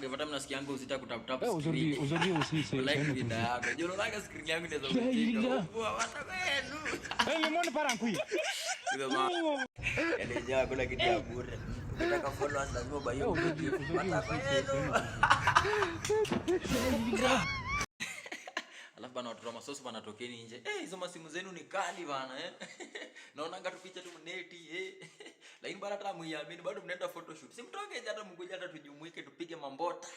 Aga hata mnasikia yangu usita kutap screen. Usisi. Like video yako. Jolo like screen yangu inaweza kutika. Wata kwenu. Hey, mbona para nkui? Ndio maana. Elejea kuna kitu ya bure. Ukitaka followers lazima ubaye. Wata kwenu. Alafu bana watu wa masosi bana tokeni nje. Hizo masimu zenu ni kali bana Naonanga tu picha tu mneti Lakini bana hata muiamini bado mnaenda photoshoot. Simtoke hata mkuje hata tujumuike tupige mambota.